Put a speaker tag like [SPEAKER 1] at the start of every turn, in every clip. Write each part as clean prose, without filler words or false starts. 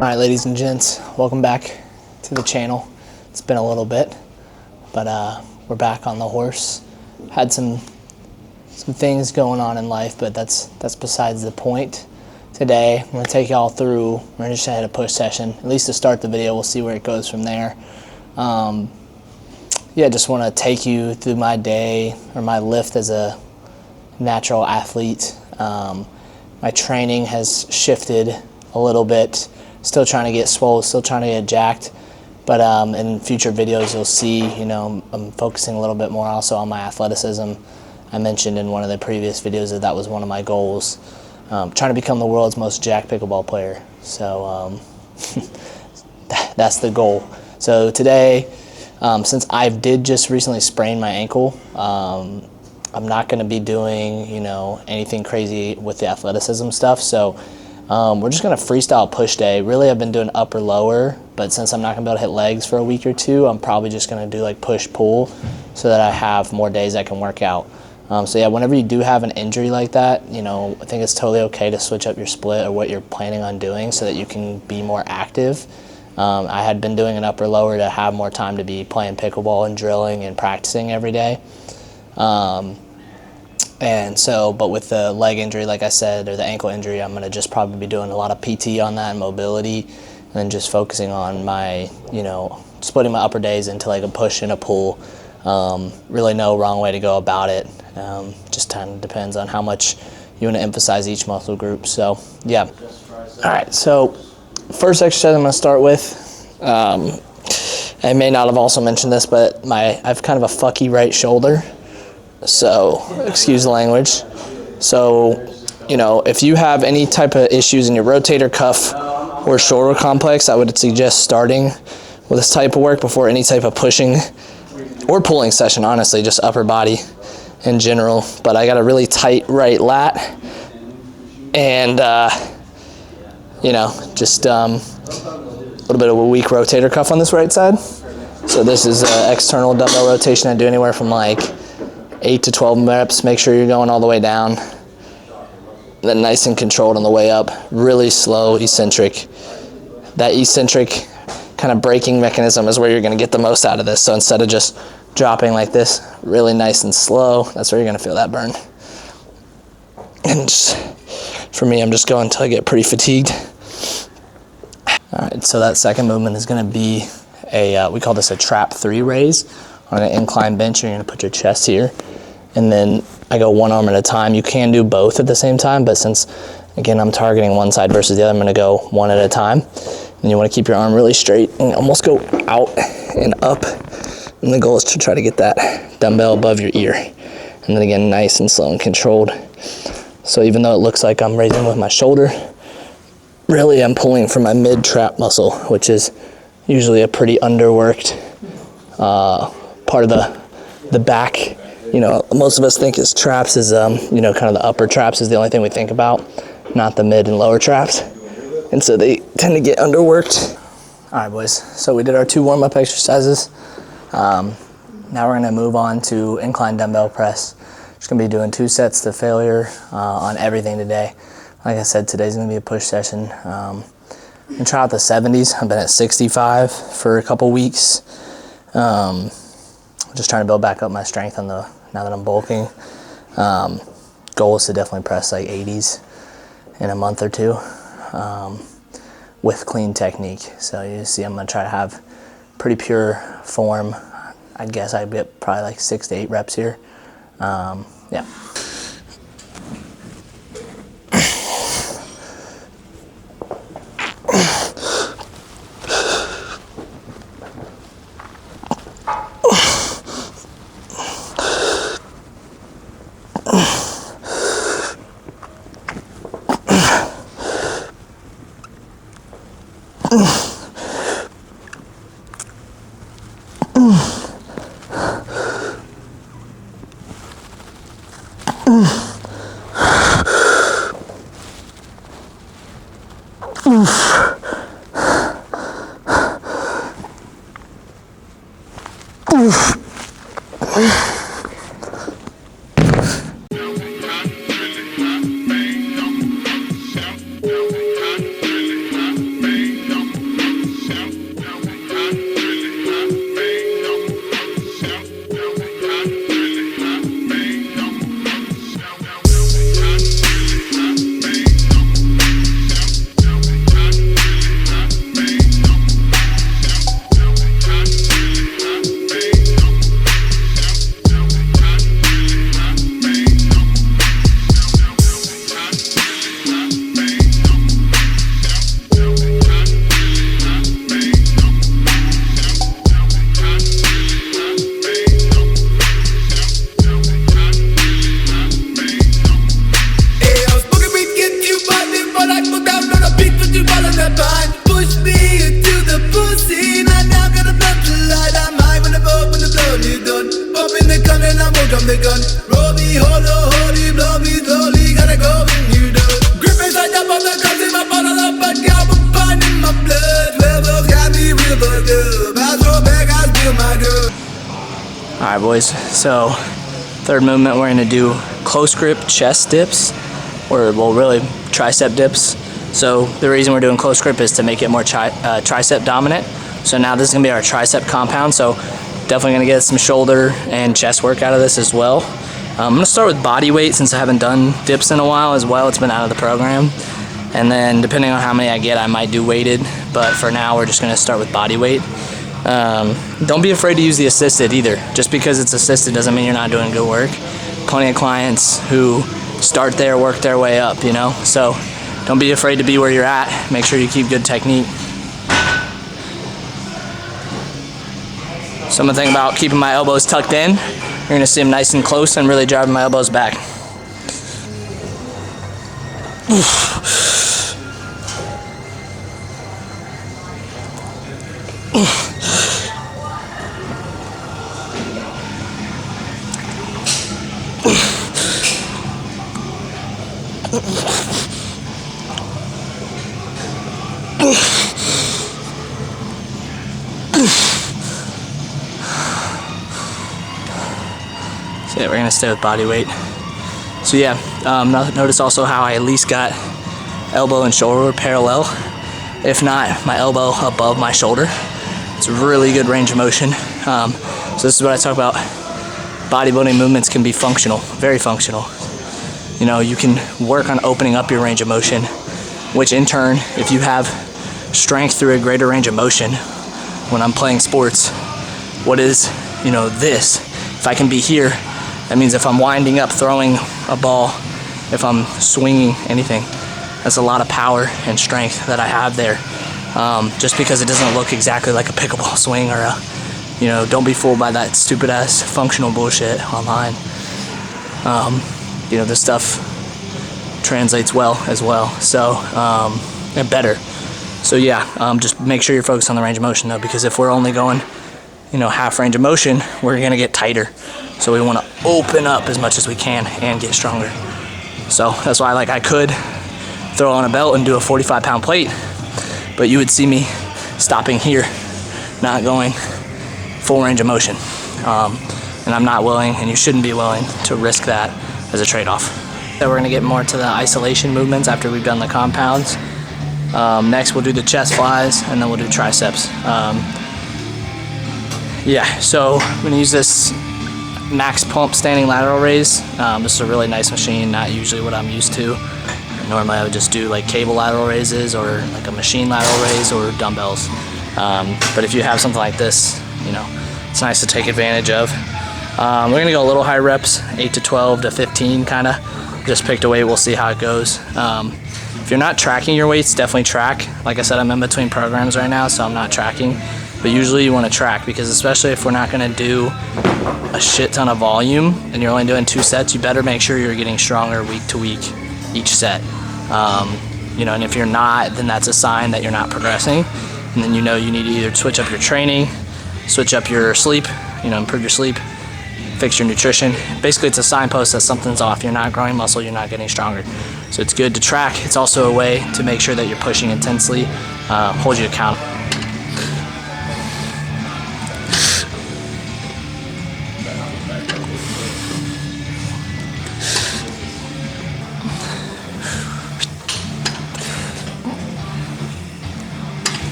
[SPEAKER 1] Alright, ladies and gents, welcome back to the channel. It's been a little bit, but we're back on the horse. Had some things going on in life, but that's besides the point. Today, I'm going to take y'all through, we're going to just had a push session, at least to start the video. We'll see where it goes from there. Yeah, just want to take you through my day, or my lift as a natural athlete. My training has shifted a little bit. Still trying to get swole, still trying to get jacked, but in future videos you'll see, you know, I'm focusing a little bit more also on my athleticism. I mentioned in one of the previous videos that was one of my goals, trying to become the world's most jacked pickleball player. So that's the goal. So today, since I did just recently sprain my ankle, I'm not going to be doing, you know, anything crazy with the athleticism stuff. So we're just going to freestyle push day. Really, I've been doing upper lower, but since I'm not going to be able to hit legs for a week or two, I'm probably just going to do like push pull so that I have more days I can work out. So yeah, whenever you do have an injury like that, you know, I think it's totally okay to switch up your split or what you're planning on doing so that you can be more active. I had been doing an upper lower to have more time to be playing pickleball and drilling and practicing every day. And so, but with the leg injury, like I said, or the ankle injury, I'm going to just probably be doing a lot of PT on that and mobility, and just focusing on my, you know, splitting my upper days into like a push and a pull. Really no wrong way to go about it. Just kind of depends on how much you want to emphasize each muscle group. So yeah. All right. So first exercise I'm going to start with, I may not have also mentioned this, but I have kind of a fucky right shoulder. So, excuse the language. So, you know, if you have any type of issues in your rotator cuff or shoulder complex, I would suggest starting with this type of work before any type of pushing or pulling session, honestly, just upper body in general. But I got a really tight right lat and, you know, just a little bit of a weak rotator cuff on this right side. So this is an external dumbbell rotation. I do anywhere from like 8 to 12 reps. Make sure you're going all the way down. Then nice and controlled on the way up. Really slow, eccentric. That eccentric kind of braking mechanism is where you're going to get the most out of this. So instead of just dropping like this, really nice and slow, that's where you're going to feel that burn. And just, for me, I'm just going until I get pretty fatigued. All right, so that second movement is going to be we call this a trap 3 raise. On an incline bench, you're going to put your chest here, and then I go one arm at a time. You can do both at the same time, but since, again, I'm targeting one side versus the other, I'm going to go one at a time. And you want to keep your arm really straight and almost go out and up. And the goal is to try to get that dumbbell above your ear. And then again, nice and slow and controlled. So even though it looks like I'm raising with my shoulder, really I'm pulling from my mid-trap muscle, which is usually a pretty underworked part of the back. You know, most of us think is traps is, you know, kind of the upper traps is the only thing we think about, not the mid and lower traps. And so they tend to get underworked. All right, boys. So we did our 2 warm-up exercises. Now we're going to move on to incline dumbbell press. Just going to be doing 2 sets to failure on everything today. Like I said, today's going to be a push session. And try out the 70s. I've been at 65 for a couple weeks. Just trying to build back up my strength on now that I'm bulking. Goal is to definitely press like 80s in a month or 2 with clean technique. So you see I'm going to try to have pretty pure form. I'd guess I'd get probably like 6 to 8 reps here. Yeah.
[SPEAKER 2] from the gun. Roll me, hold the holy, blow me slowly, gotta go when you do. Grip inside up on the guns in my bottle of vodka, I'm fine in my blood. 12 of got me real fucked up. I throw back, I steal my gun.
[SPEAKER 1] Alright boys, so third movement we're going to do close grip chest dips, or well really tricep dips. So the reason we're doing close grip is to make it more tricep dominant. So now this is going to be our tricep compound, so definitely going to get some shoulder and chest work out of this as well. I'm going to start with body weight since I haven't done dips in a while as well. It's been out of the program. And then depending on how many I get, I might do weighted, but for now we're just going to start with body weight. Don't be afraid to use the assisted either. Just because it's assisted doesn't mean you're not doing good work. Plenty of clients who start there, work their way up, you know? So don't be afraid to be where you're at. Make sure you keep good technique. So I'm gonna think about keeping my elbows tucked in. You're gonna see them nice and close and really driving my elbows back. So yeah, we're gonna stay with body weight. So yeah, notice also how I at least got elbow and shoulder parallel. If not, my elbow above my shoulder. It's a really good range of motion. So this is what I talk about. Bodybuilding movements can be functional, very functional. You know, you can work on opening up your range of motion, which in turn, if you have strength through a greater range of motion, when I'm playing sports, what is, you know, this? If I can be here, that means if I'm winding up, throwing a ball, if I'm swinging anything, that's a lot of power and strength that I have there. Just because it doesn't look exactly like a pickleball swing or a, you know, don't be fooled by that stupid ass functional bullshit online. You know, this stuff translates well as well, so, and better. So yeah, just make sure you're focused on the range of motion though, because if we're only going, you know, half range of motion, we're gonna get tighter. So we wanna open up as much as we can and get stronger. So that's why I could throw on a belt and do a 45-pound plate, but you would see me stopping here, not going full range of motion. And I'm not willing, and you shouldn't be willing, to risk that as a trade-off. Then we're gonna get more to the isolation movements after we've done the compounds. Next we'll do the chest flies, and then we'll do triceps. Yeah, so I'm gonna use this Max Pump standing lateral raise. This is a really nice machine, not usually what I'm used to. Normally I would just do like cable lateral raises or like a machine lateral raise or dumbbells. But if you have something like this, you know, it's nice to take advantage of. We're gonna go a little high reps, 8 to 12 to 15 kinda. Just picked a weight, we'll see how it goes. If you're not tracking your weights, definitely track. Like I said, I'm in between programs right now, so I'm not tracking. But usually you wanna track, because especially if we're not gonna do a shit ton of volume and you're only doing 2 sets, you better make sure you're getting stronger week to week, each set. You know, and if you're not, then that's a sign that you're not progressing. And then you know you need to either switch up your training, switch up your sleep, you know, improve your sleep, fix your nutrition. Basically, it's a signpost that something's off. You're not growing muscle, you're not getting stronger. So it's good to track. It's also a way to make sure that you're pushing intensely, hold you accountable.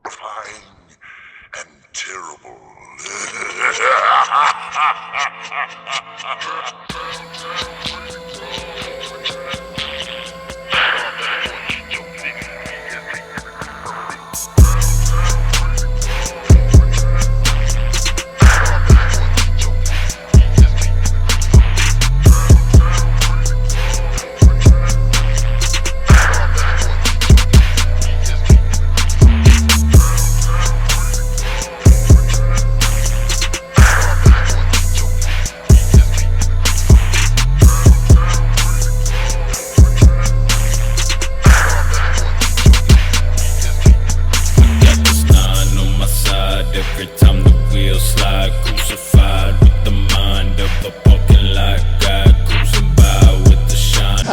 [SPEAKER 3] Crying and terrible.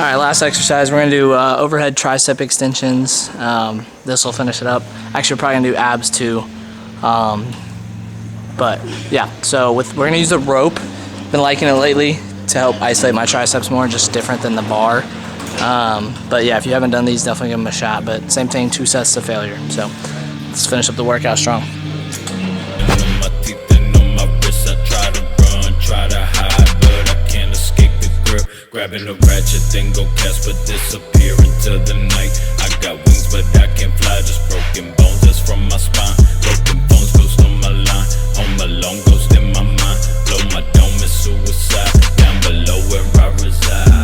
[SPEAKER 1] right, last exercise, we're gonna do overhead tricep extensions. This will finish it up. Actually, we're probably gonna do abs too. But yeah, so we're gonna use the rope. Been liking it lately to help isolate my triceps more, just different than the bar. But yeah, if you haven't done these, definitely give them a shot. But same thing, 2 sets to failure. So let's finish up the workout strong.
[SPEAKER 4] Grabbing a ratchet, then go cast, but disappear into the night. I got wings, but I can't fly. Just broken bones, that's from my spine. Broken bones, ghost on my line. Home alone, ghost in my mind. Blow my dome, it's suicide. Down below where I reside.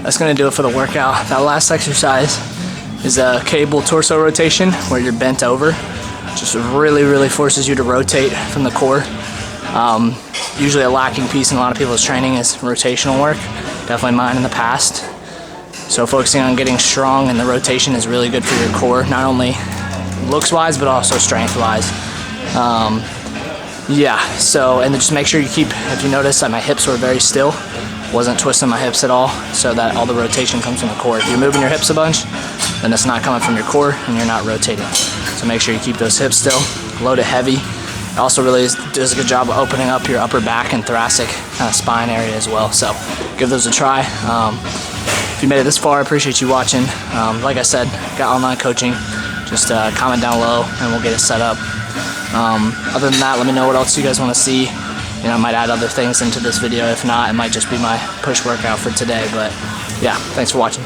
[SPEAKER 1] That's gonna do it for the workout. That last exercise is a cable torso rotation where you're bent over. Just really forces you to rotate from the core. Usually a lacking piece in a lot of people's training is rotational work. Definitely mine in the past. So focusing on getting strong and the rotation is really good for your core, not only looks wise but also strength wise. Yeah, so, and then just make sure you keep, if you notice that my hips were very still, wasn't twisting my hips at all, so that all the rotation comes from the core. If you're moving your hips a bunch, then it's not coming from your core and you're not rotating. So make sure you keep those hips still, load it heavy. It also really does a good job of opening up your upper back and thoracic kind of spine area as well. So give those a try. If you made it this far, I appreciate you watching. Like I said, got online coaching. Just comment down below and we'll get it set up. Other than that, let me know what else you guys want to see. You know, I might add other things into this video. If not, it might just be my push workout for today. But yeah, thanks for watching.